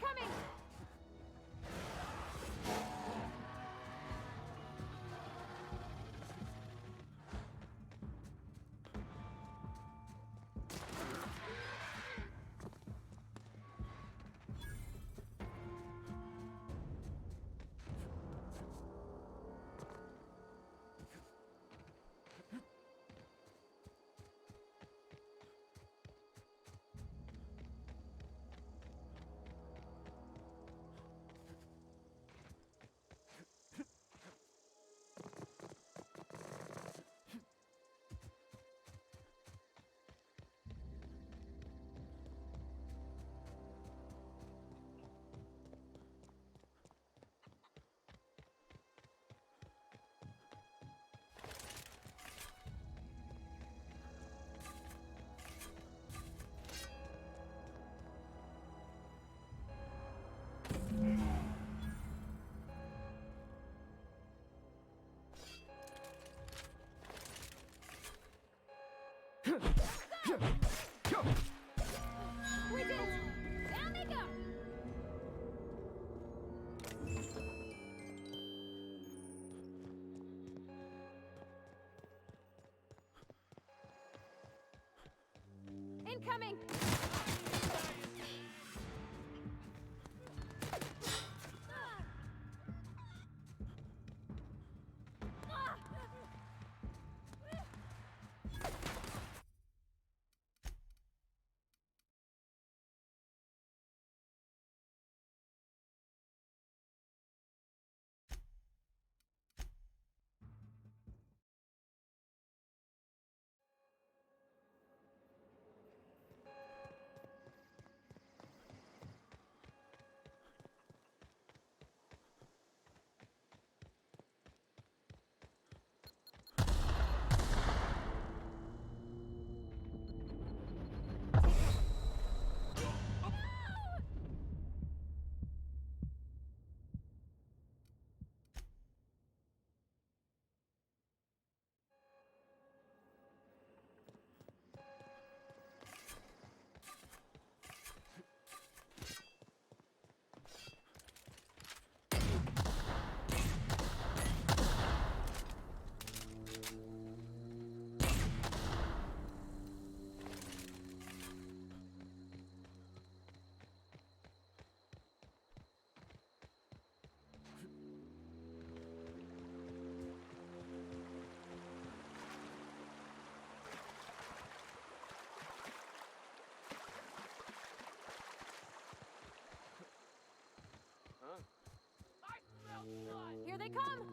Incoming! We did it! Down they go! Incoming! Here they come!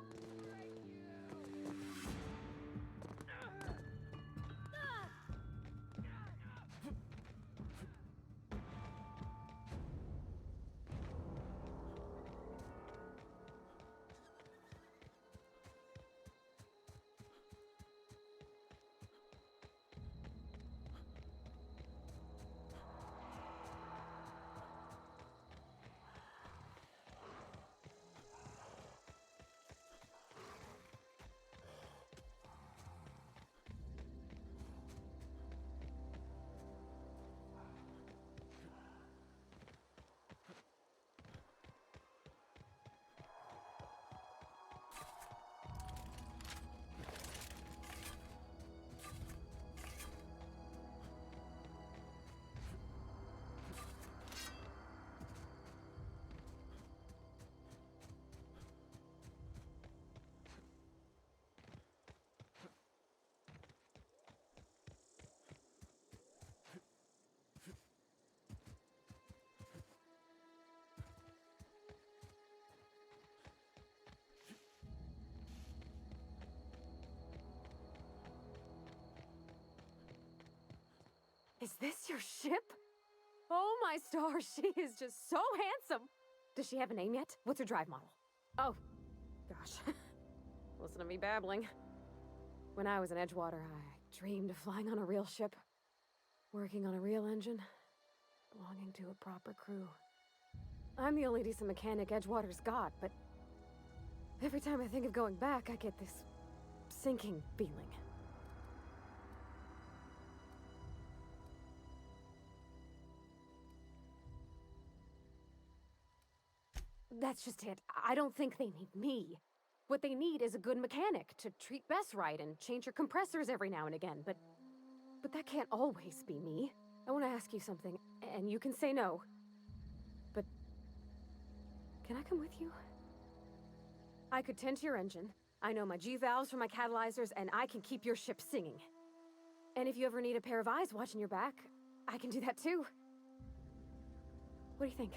Is this your ship? Oh my stars, she is just so handsome! Does she have a name yet? What's her drive model? Oh, gosh. Listen to me babbling. When I was in Edgewater, I dreamed of flying on a real ship, working on a real engine, belonging to a proper crew. I'm the only decent mechanic Edgewater's got, but every time I think of going back, I get this sinking feeling. That's just it. I don't think they need me. What they need is a good mechanic to treat Bess right and change her compressors every now and again, but that can't always be me. I want to ask you something, and you can say no. But can I come with you? I could tend to your engine. I know my G-valves for my catalyzers, and I can keep your ship singing. And if you ever need a pair of eyes watching your back, I can do that too. What do you think?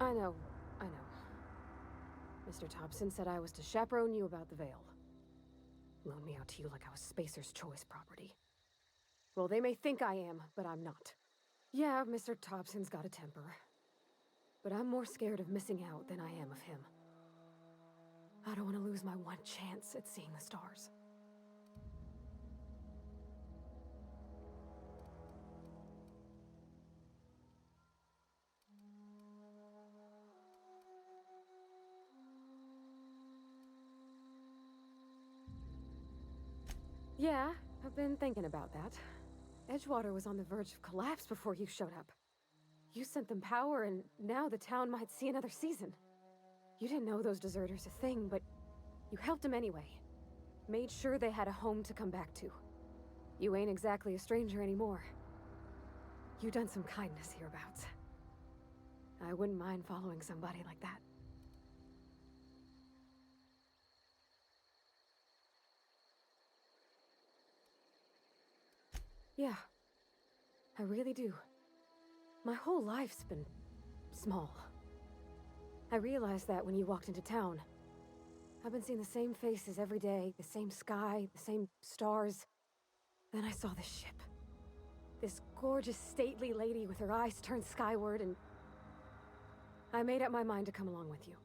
I know. Mr. Thompson said I was to chaperone you about the Veil. Loan me out to you like I was Spacer's choice property. Well, they may think I am, but I'm not. Yeah, Mr. Thompson's got a temper. But I'm more scared of missing out than I am of him. I don't want to lose my one chance at seeing the stars. Yeah, I've been thinking about that. Edgewater was on the verge of collapse before you showed up. You sent them power, and now the town might see another season. You didn't know those deserters a thing, but you helped them anyway. Made sure they had a home to come back to. You ain't exactly a stranger anymore. You done some kindness hereabouts. I wouldn't mind following somebody like that. Yeah, I really do. My whole life's been small. I realized that when you walked into town. I've been seeing the same faces every day, the same sky, the same stars. Then I saw this ship. This gorgeous, stately lady with her eyes turned skyward, and I made up my mind to come along with you.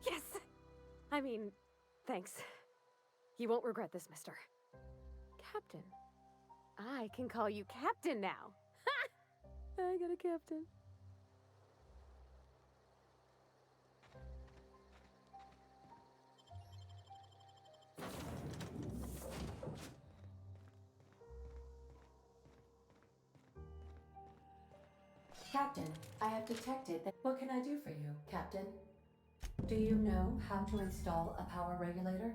Yes! I mean, thanks. You won't regret this, mister. Captain. I can call you Captain now. Ha! I got a captain. Captain, I have detected that. What can I do for you, Captain? Do you know how to install a power regulator?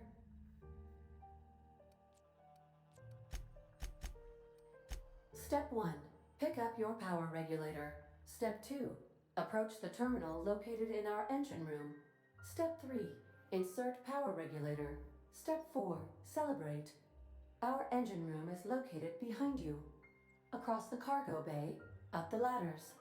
Step 1. Pick up your power regulator. Step 2. Approach the terminal located in our engine room. Step 3. Insert power regulator. Step 4. Celebrate. Our engine room is located behind you. Across the cargo bay, up the ladders.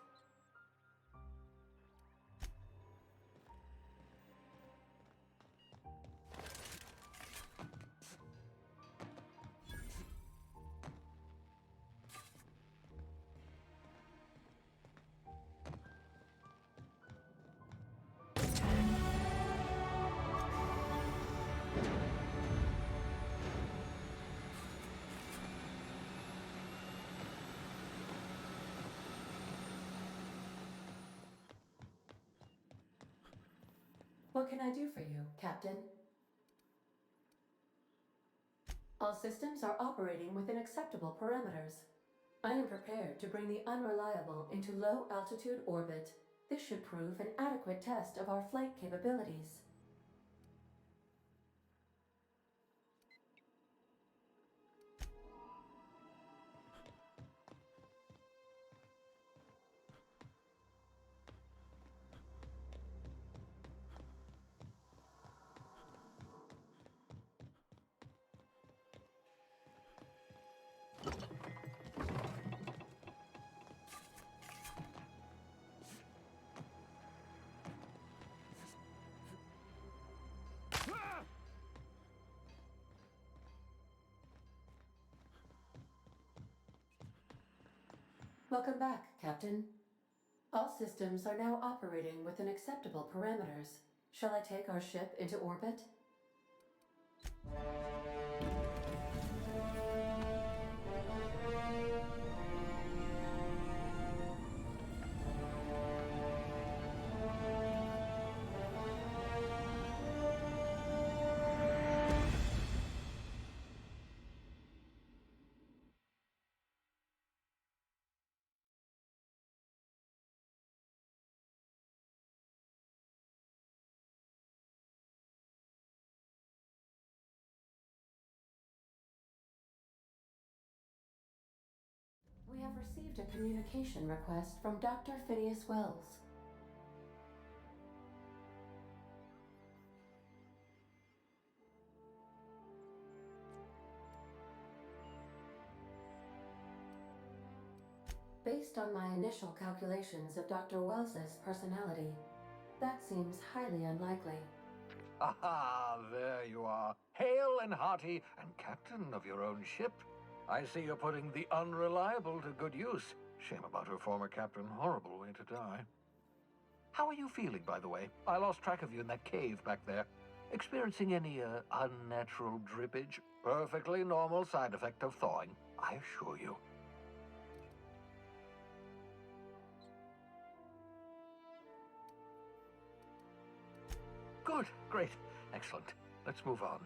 What can I do for you, Captain? All systems are operating within acceptable parameters. I am prepared to bring the unreliable into low-altitude orbit. This should prove an adequate test of our flight capabilities. Welcome back, Captain. All systems are now operating within acceptable parameters. Shall I take our ship into orbit? We have received a communication request from Dr. Phineas Wells. Based on my initial calculations of Dr. Wells's personality, that seems highly unlikely. Aha, there you are. Hale and hearty, and captain of your own ship. I see you're putting the unreliable to good use. Shame about her former captain. Horrible way to die. How are you feeling, by the way? I lost track of you in that cave back there. Experiencing any, unnatural drippage? Perfectly normal side effect of thawing, I assure you. Good, great, excellent. Let's move on.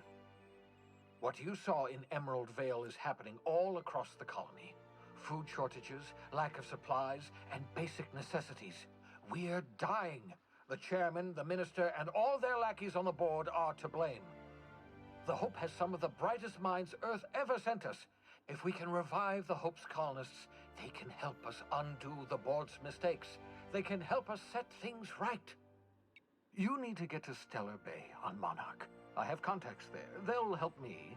What you saw in Emerald Vale is happening all across the colony. Food shortages, lack of supplies, and basic necessities. We're dying. The chairman, the minister, and all their lackeys on the board are to blame. The Hope has some of the brightest minds Earth ever sent us. If we can revive the Hope's colonists, they can help us undo the board's mistakes. They can help us set things right. You need to get to Stellar Bay on Monarch. I have contacts there. They'll help me,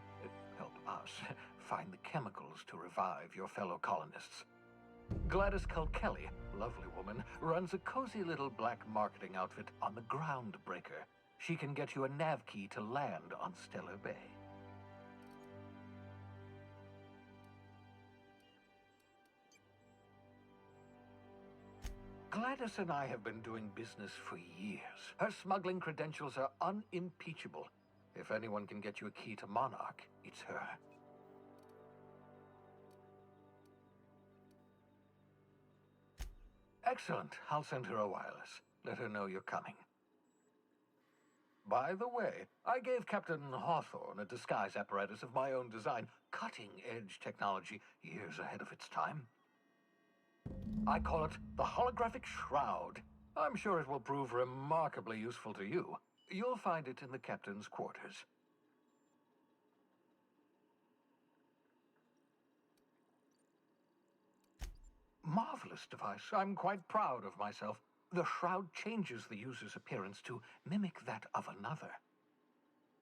help us, find the chemicals to revive your fellow colonists. Gladys Kilkelly, lovely woman, runs a cozy little black marketing outfit on the Groundbreaker. She can get you a nav key to land on Stellar Bay. Gladys and I have been doing business for years. Her smuggling credentials are unimpeachable. If anyone can get you a key to Monarch, it's her. Excellent. I'll send her a wireless. Let her know you're coming. By the way, I gave Captain Hawthorne a disguise apparatus of my own design, cutting-edge technology, years ahead of its time. I call it the holographic shroud. I'm sure it will prove remarkably useful to you. You'll find it in the captain's quarters. Marvelous device. I'm quite proud of myself. The shroud changes the user's appearance to mimic that of another.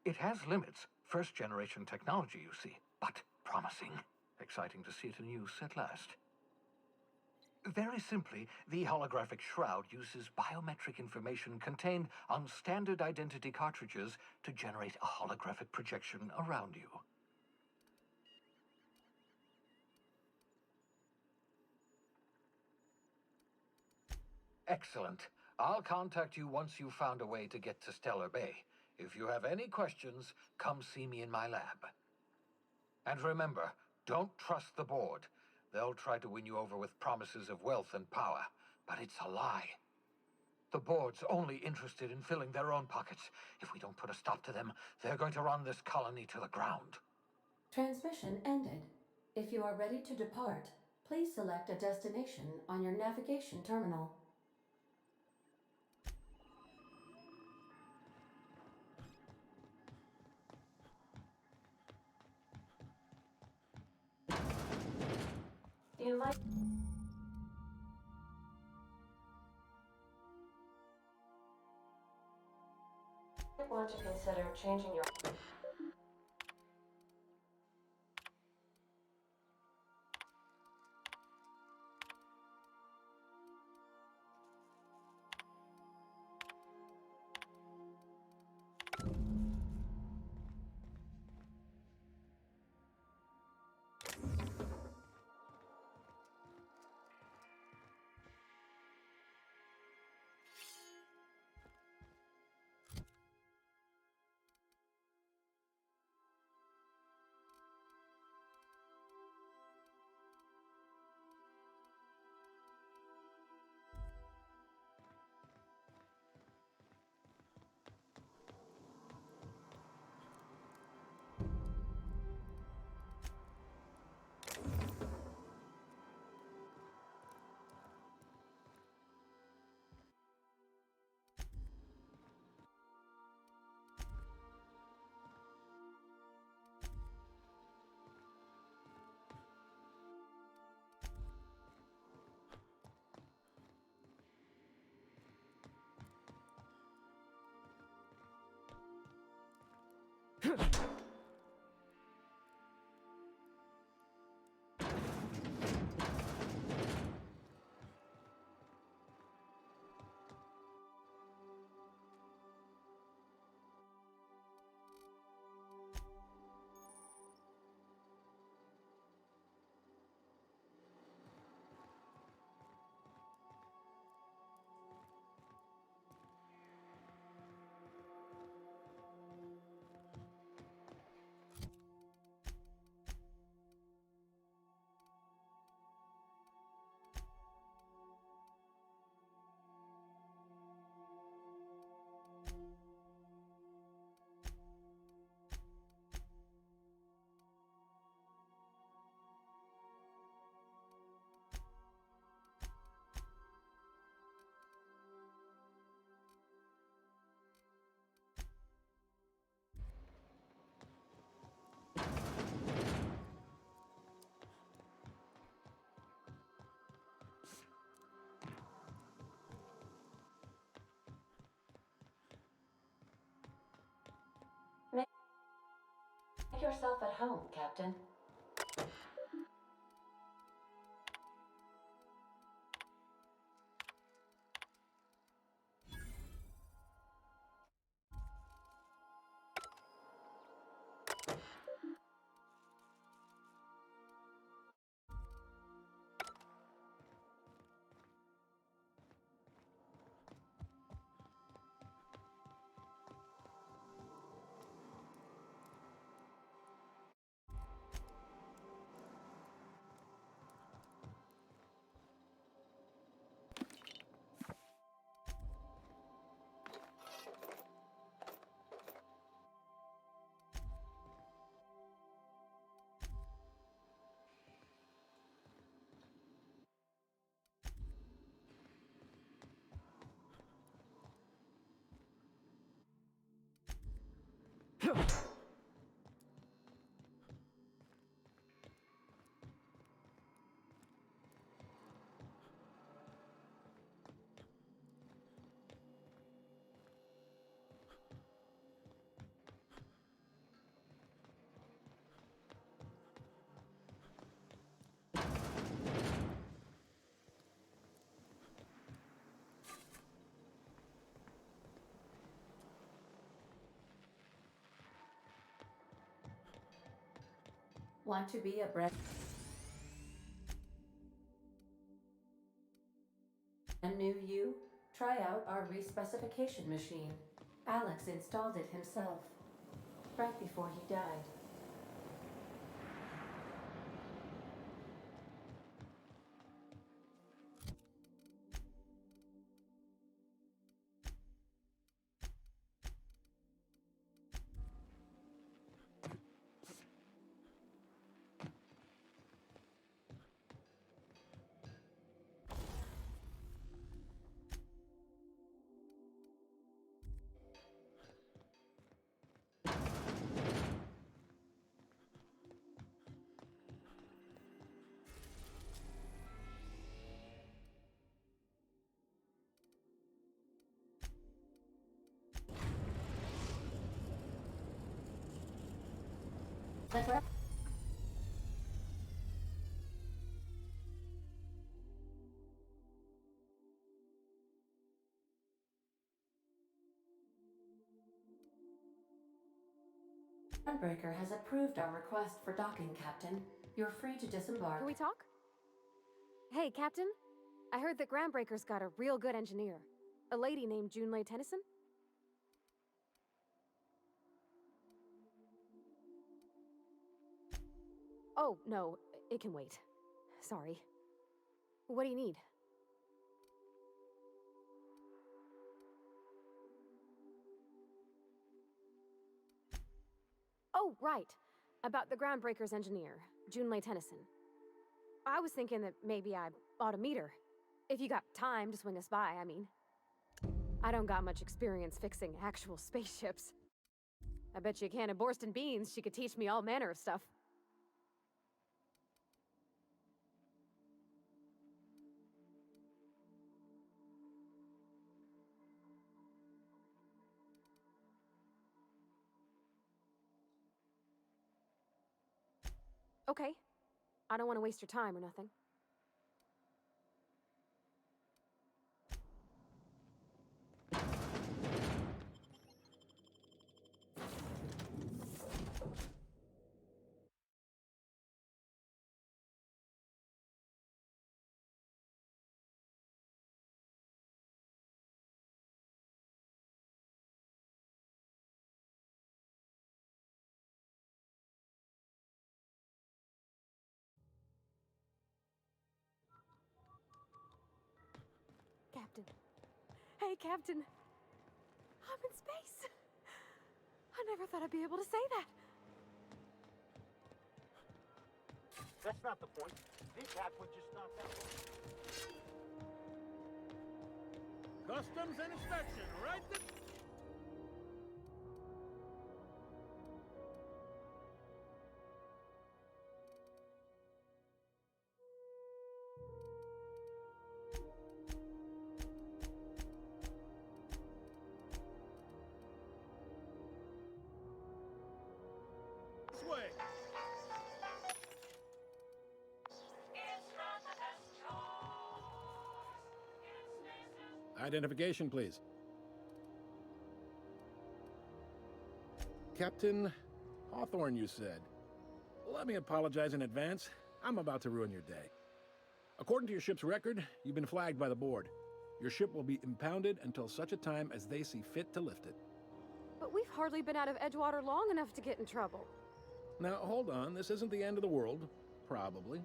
It has limits. First-generation technology, you see, but promising. Exciting to see it in use at last. Very simply, the holographic shroud uses biometric information contained on standard identity cartridges to generate a holographic projection around you. Excellent. I'll contact you once you've found a way to get to Stellar Bay. If you have any questions, come see me in my lab. And remember, don't trust the board. They'll try to win you over with promises of wealth and power, but it's a lie. The board's only interested in filling their own pockets. If we don't put a stop to them, they're going to run this colony to the ground. Transmission ended. If you are ready to depart, please select a destination on your navigation terminal. You might want to consider changing your... Make yourself at home, Captain. Want to be a brand new you? Try out our respecification machine. Alex installed it himself, right before he died. The Groundbreaker has approved our request for docking, Captain. You're free to disembark. Can we talk? Hey, Captain. I heard that Groundbreaker's got a real good engineer. A lady named Junlei Tennyson? Oh, no, it can wait. Sorry. What do you need? Oh, right. About the Groundbreaker's engineer, Junlei Tennyson. I was thinking that maybe I ought to meet her. If you got time to swing us by, I mean. I don't got much experience fixing actual spaceships. I bet you a can of Borston beans she could teach me all manner of stuff. Okay. I don't want to waste your time or nothing. Captain. Hey, Captain. I'm in space. I never thought I'd be able to say that. That's not the point. This hat would just not that one. Customs and inspection, right there. This way. Identification, please. Captain Hawthorne, you said. Let me apologize in advance. I'm about to ruin your day. According to your ship's record, you've been flagged by the board. Your ship will be impounded until such a time as they see fit to lift it. But we've hardly been out of Edgewater long enough to get in trouble. Now, hold on. This isn't the end of the world. Probably.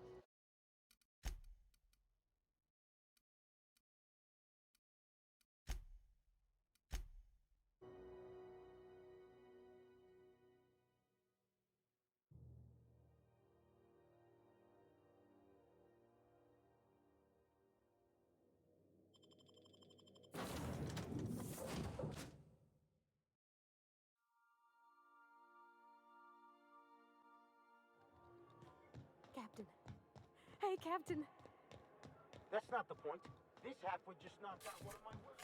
Captain. Hey, Captain. That's not the point. This hat would just knock out one of my words.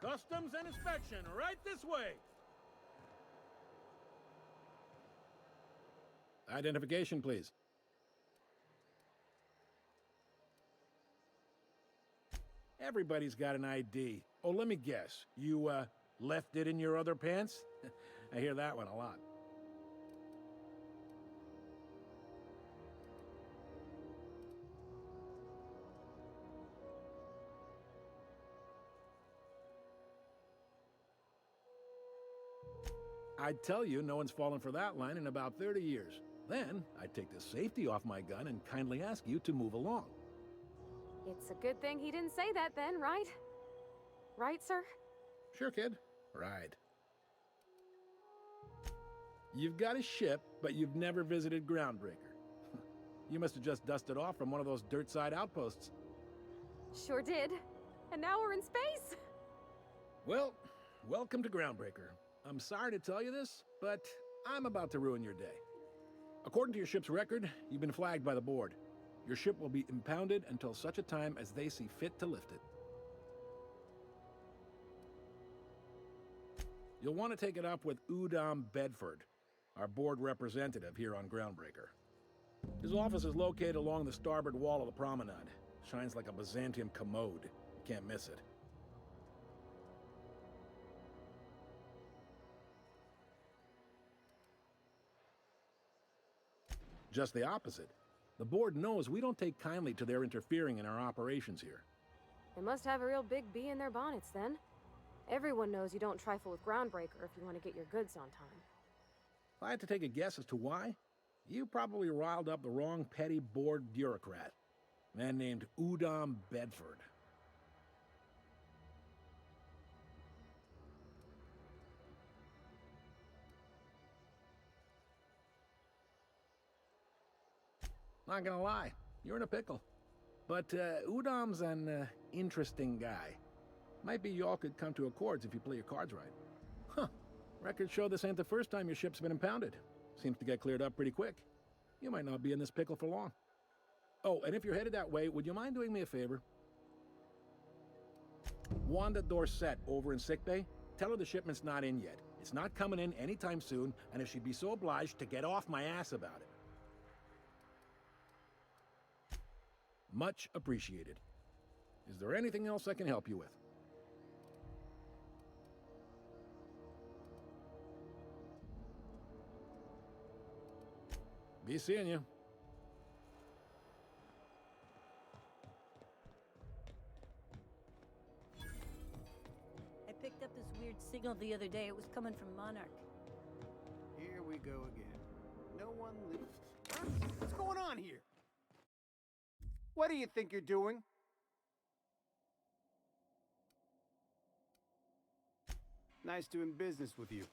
Customs and inspection, right this way. Identification, please. Everybody's got an ID. Oh, let me guess. You, left it in your other pants? I hear that one a lot. I'd tell you no one's fallen for that line in about 30 years. Then, I'd take the safety off my gun and kindly ask you to move along. It's a good thing he didn't say that then, right? Right, sir? Sure, kid. Right. You've got a ship, but you've never visited Groundbreaker. You must have just dusted off from one of those dirt-side outposts. Sure did. And now we're in space! Well, welcome to Groundbreaker. I'm sorry to tell you this, but I'm about to ruin your day. According to your ship's record, you've been flagged by the board. Your ship will be impounded until such a time as they see fit to lift it. You'll want to take it up with Udom Bedford, our board representative here on Groundbreaker. His office is located along the starboard wall of the promenade. Shines like a Byzantium commode. You can't miss it. Just the opposite. The board knows we don't take kindly to their interfering in our operations here. They must have a real big bee in their bonnets then. Everyone knows you don't trifle with Groundbreaker if you want to get your goods on time. If I had to take a guess as to why, you probably riled up the wrong petty board bureaucrat. A man named Udom Bedford. Not gonna lie, you're in a pickle. But Udom's an interesting guy. Might be y'all could come to accords if you play your cards right. Huh. Records show this ain't the first time your ship's been impounded. Seems to get cleared up pretty quick. You might not be in this pickle for long. Oh, and if you're headed that way, would you mind doing me a favor? Wanda Dorset over in sickbay, tell her the shipment's not in yet, It's not coming in anytime soon, and if she'd be so obliged to get off my ass about it. Much appreciated. Is there anything else I can help you with? Be seeing you. I picked up this weird signal the other day. It was coming from Monarch. Here we go again. No one leaves. Huh? What's going on here? What do you think you're doing? Nice doing business with you.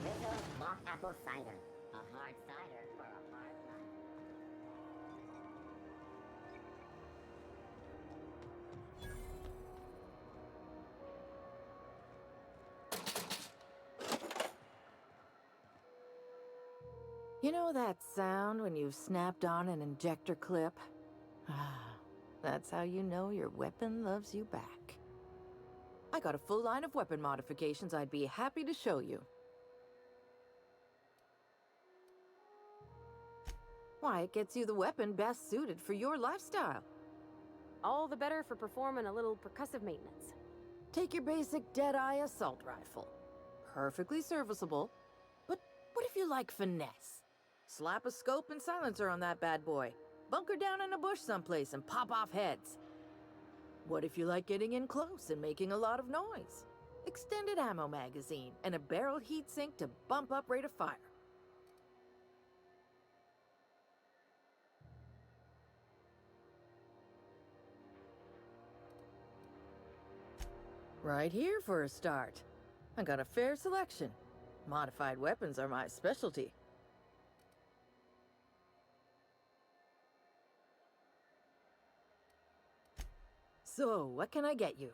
Little mock apple cider. A hard cider for a hard life. You know that sound when you've snapped on an injector clip? That's how you know your weapon loves you back. I got a full line of weapon modifications I'd be happy to show you. Why, it gets you the weapon best suited for your lifestyle. All the better for performing a little percussive maintenance. Take your basic Deadeye assault rifle. Perfectly serviceable. But what if you like finesse? Slap a scope and silencer on that bad boy. Bunker down in a bush someplace and pop off heads. What if you like getting in close and making a lot of noise? Extended ammo magazine and a barrel heatsink to bump up rate of fire. Right here for a start. I got a fair selection. Modified weapons are my specialty. So, what can I get you?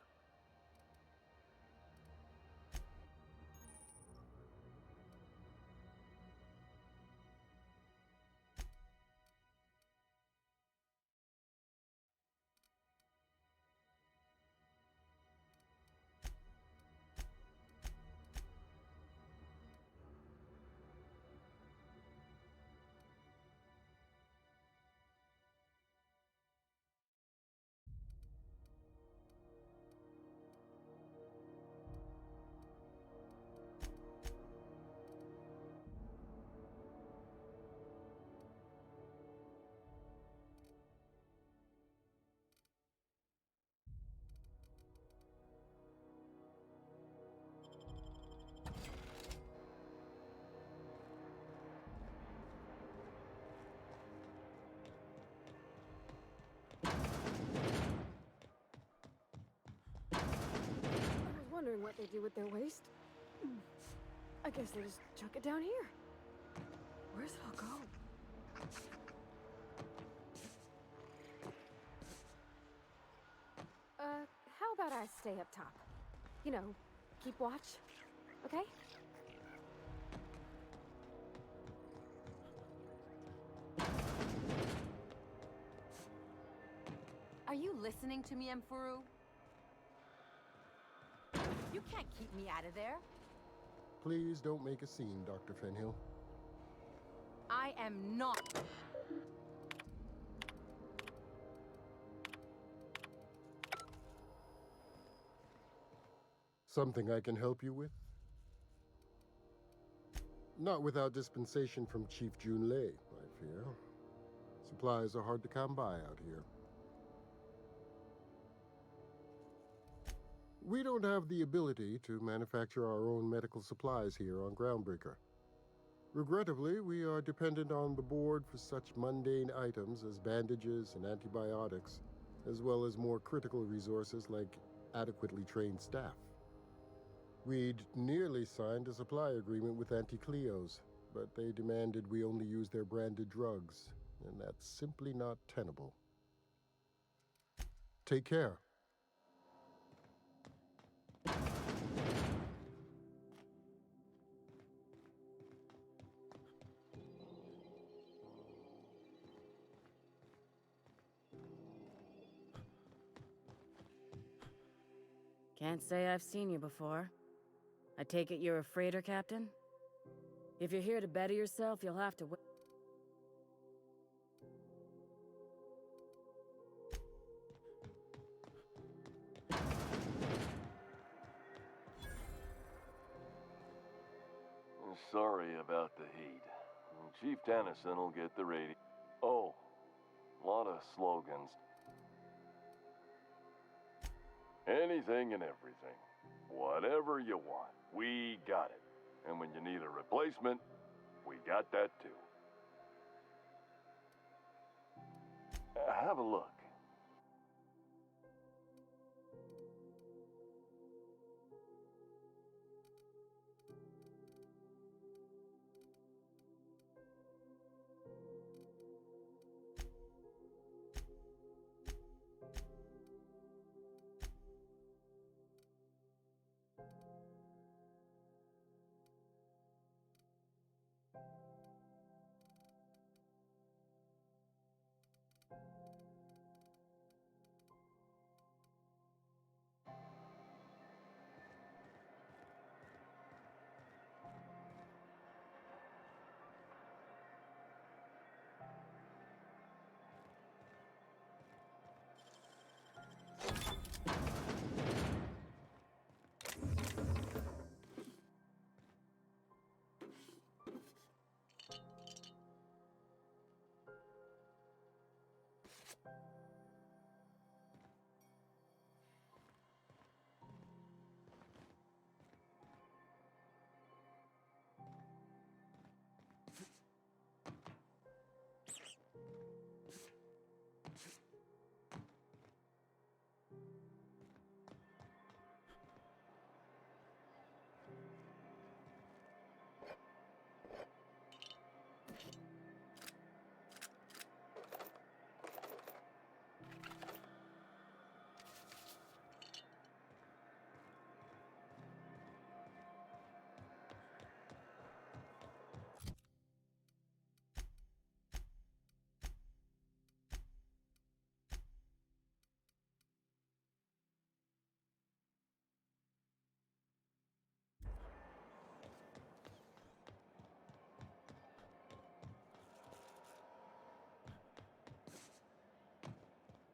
I was wondering what they do with their waste. I guess they just chuck it down here. Where's it all go? How about I stay up top? You know, keep watch, okay? Are you listening to me, Emfuru? You can't keep me out of there. Please don't make a scene, Dr. Fenhill. I am not. Something I can help you with? Not without dispensation from Chief Junlei, I fear. Supplies are hard to come by out here. We don't have the ability to manufacture our own medical supplies here on Groundbreaker. Regrettably, we are dependent on the board for such mundane items as bandages and antibiotics, as well as more critical resources like adequately trained staff. We'd nearly signed a supply agreement with Anti-Cleos, but they demanded we only use their branded drugs, and that's simply not tenable. Take care. Can't say I've seen you before. I take it you're a freighter captain? If you're here to better yourself, you'll have to wait. Sorry about the heat. Chief Tennyson will get the radio. Oh, lot of slogans. Anything and everything. Whatever you want, we got it. And when you need a replacement, we got that too. Have a look.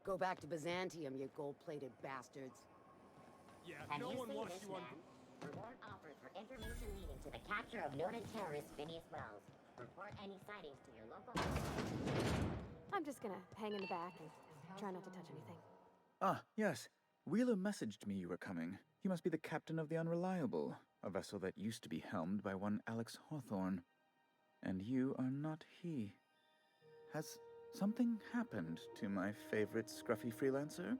Go back to Byzantium, you gold-plated bastards. Yeah, no one wants you on. Reward offered for information leading to the capture of noted terrorist Phineas Wells. Report any sightings to your local. I'm just gonna hang in the back and try not to touch anything. Ah, yes. Wheeler messaged me you were coming. He must be the captain of the Unreliable, a vessel that used to be helmed by one Alex Hawthorne. And you are not he. Has something happened to my favorite scruffy freelancer?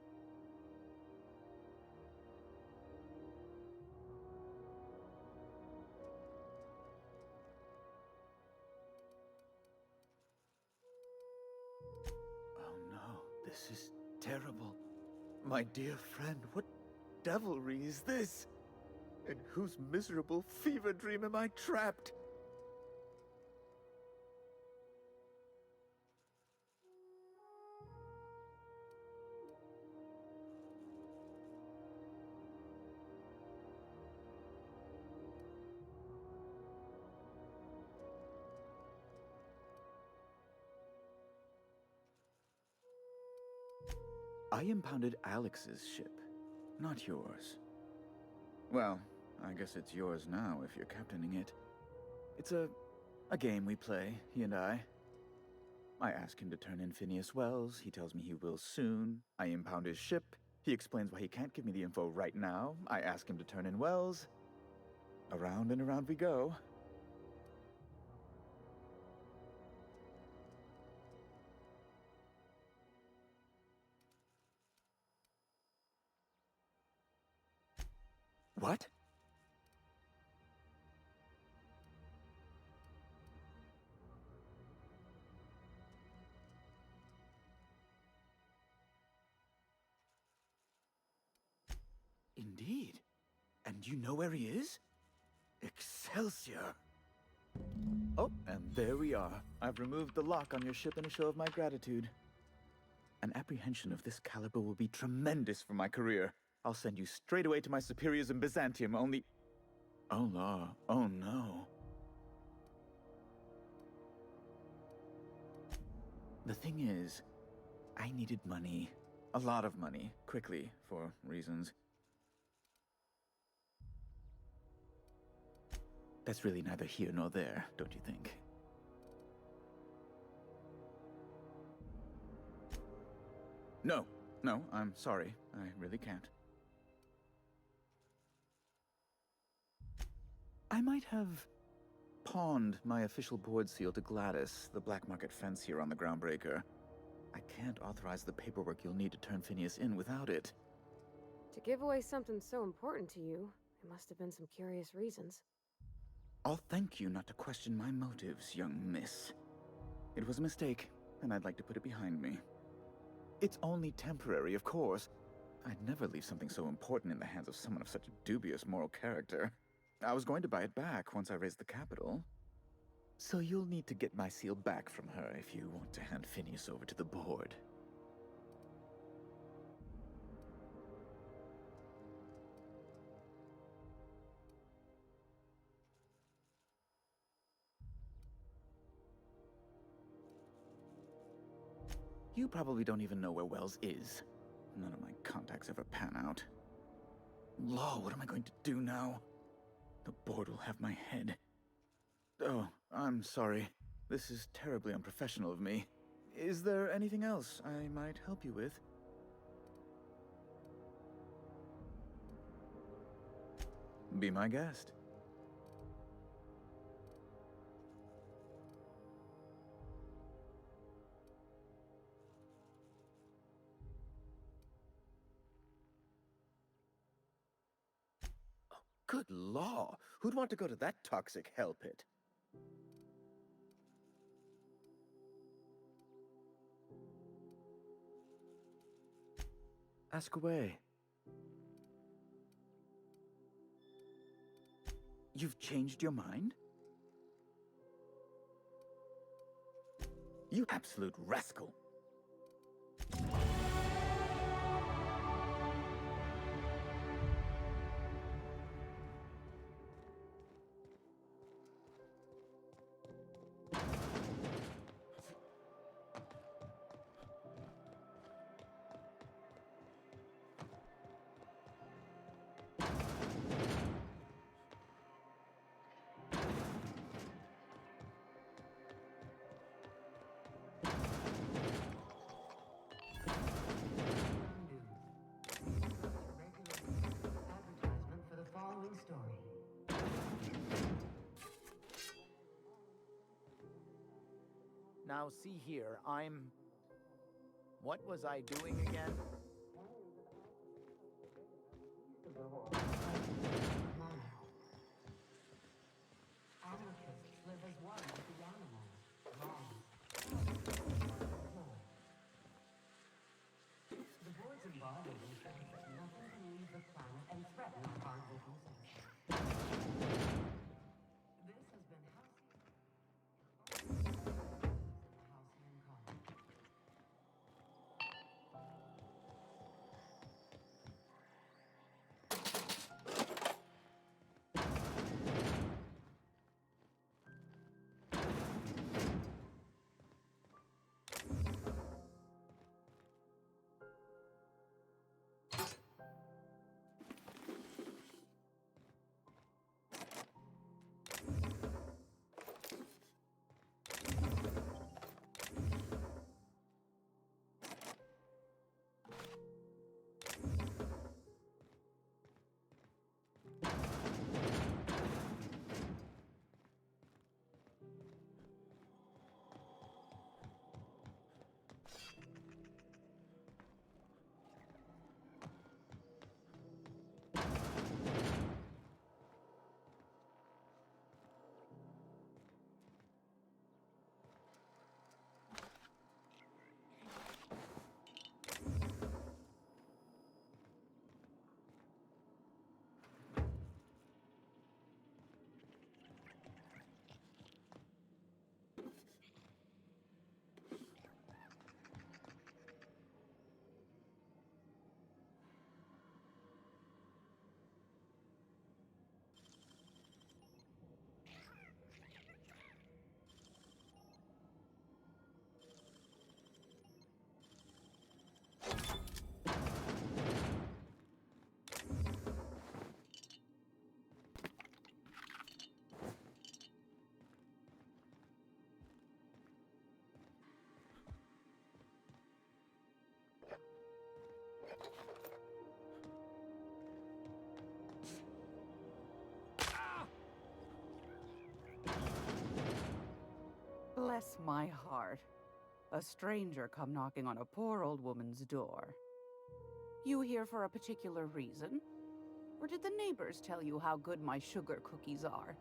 Oh no, this is terrible. My dear friend, what devilry is this? In whose miserable fever dream am I trapped? I impounded Alex's ship, not yours. Well, I guess it's yours now if you're captaining it. It's a game we play, he and I. I ask him to turn in Phineas Wells, he tells me he will soon. I impound his ship, he explains why he can't give me the info right now. I ask him to turn in Wells. Around and around we go. What? Indeed. And you know where he is? Excelsior! Oh, and there we are. I've removed the lock on your ship in a show of my gratitude. An apprehension of this caliber will be tremendous for my career. I'll send you straight away to my superiors in Byzantium, only... Oh, law. Oh, no. The thing is, I needed money. A lot of money, quickly, for reasons. That's really neither here nor there, don't you think? No, I'm sorry. I really can't. I might have pawned my official board seal to Gladys, the black market fence here on the Groundbreaker. I can't authorize the paperwork you'll need to turn Phineas in without it. To give away something so important to you, there must have been some curious reasons. I'll thank you not to question my motives, young miss. It was a mistake, and I'd like to put it behind me. It's only temporary, of course. I'd never leave something so important in the hands of someone of such a dubious moral character. I was going to buy it back once I raised the capital. So you'll need to get my seal back from her if you want to hand Phineas over to the board. You probably don't even know where Wells is. None of my contacts ever pan out. Law, what am I going to do now? The board will have my head. Oh, I'm sorry. This is terribly unprofessional of me. Is there anything else I might help you with? Be my guest. Good law! Who'd want to go to that toxic hell pit? Ask away. You've changed your mind? You absolute rascal! Now see here, what was I doing again? Anarchists live as one with the animals. The board's embodied ensures that nothing can leave the planet and threaten our hard-working citizens. This has been Bless my heart. A stranger come knocking on a poor old woman's door. You here for a particular reason? Or did the neighbors tell you how good my sugar cookies are?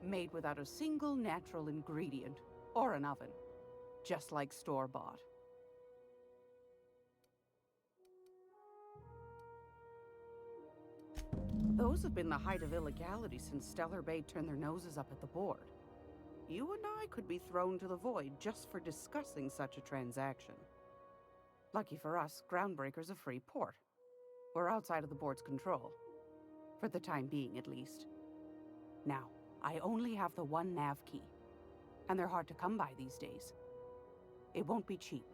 Made without a single natural ingredient, or an oven. Just like store-bought. Those have been the height of illegality since Stellar Bay turned their noses up at the board. You and I could be thrown to the void just for discussing such a transaction. Lucky for us, Groundbreaker's a free port. We're outside of the board's control. For the time being, at least. Now, I only have the one nav key. And they're hard to come by these days. It won't be cheap.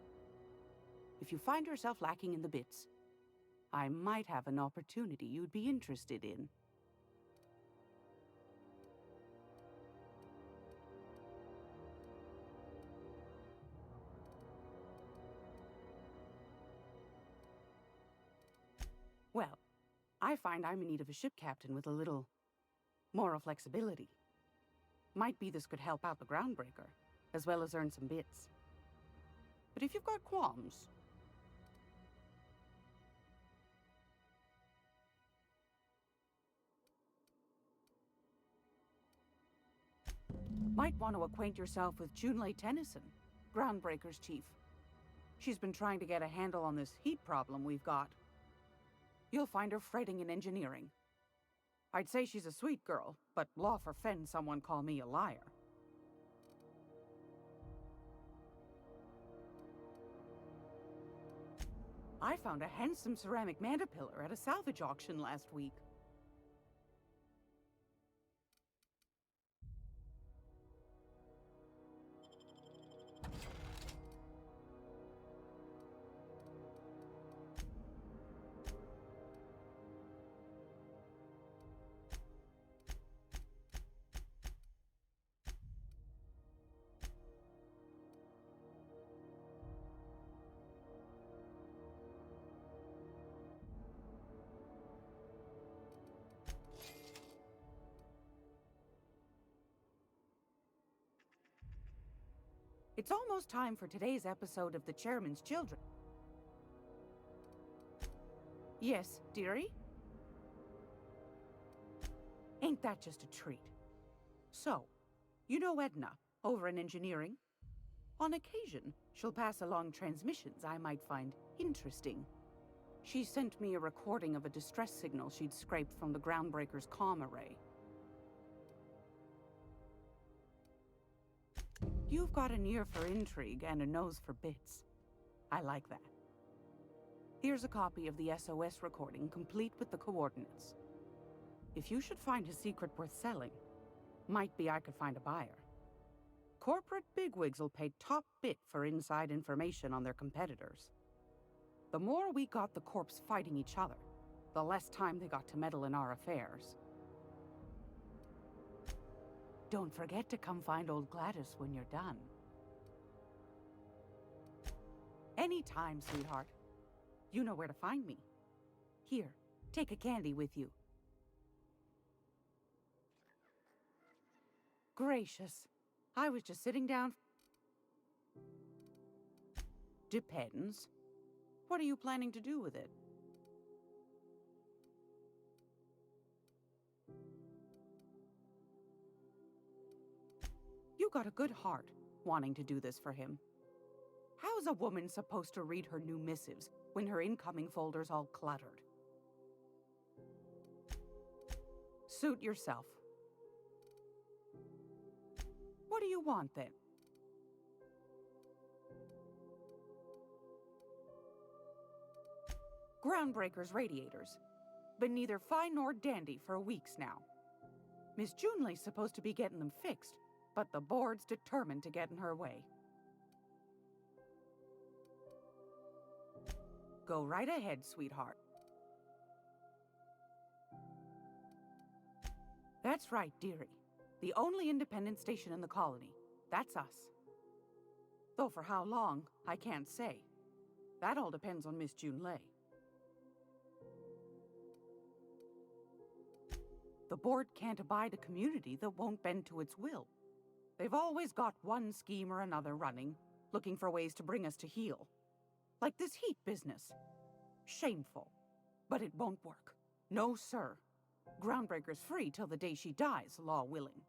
If you find yourself lacking in the bits, I might have an opportunity you'd be interested in. Well, I find I'm in need of a ship captain with a little moral flexibility. Might be this could help out the Groundbreaker, as well as earn some bits. But if you've got qualms... Might want to acquaint yourself with Junlei Tennyson, Groundbreaker's chief. She's been trying to get a handle on this heat problem we've got. You'll find her fretting in engineering. I'd say she's a sweet girl, but law forfend someone call me a liar. I found a handsome ceramic mandapillar at a salvage auction last week. It's almost time for today's episode of The Chairman's Children. Yes, dearie? Ain't that just a treat? So, you know Edna, over in engineering? On occasion, she'll pass along transmissions I might find interesting. She sent me a recording of a distress signal she'd scraped from the Groundbreaker's comm array. You've got an ear for intrigue and a nose for bits. I like that. Here's a copy of the SOS recording, complete with the coordinates. If you should find a secret worth selling, might be I could find a buyer. Corporate bigwigs will pay top bit for inside information on their competitors. The more we got the corps fighting each other, the less time they got to meddle in our affairs. Don't forget to come find old Gladys when you're done. Anytime, sweetheart. You know where to find me. Here, take a candy with you. Gracious. I was just sitting down. Depends. What are you planning to do with it? You got a good heart, wanting to do this for him. How's a woman supposed to read her new missives when her incoming folder's all cluttered? Suit yourself. What do you want, then? Groundbreaker's radiators. Been neither fine nor dandy for weeks now. Miss Junlei's supposed to be getting them fixed, but the board's determined to get in her way. Go right ahead, sweetheart. That's right, dearie. The only independent station in the colony. That's us. Though for how long, I can't say. That all depends on Miss Junlei. The board can't abide a community that won't bend to its will. They've always got one scheme or another running, looking for ways to bring us to heel. Like this heat business. Shameful. But it won't work. No, sir. Groundbreaker's free till the day she dies, law willing.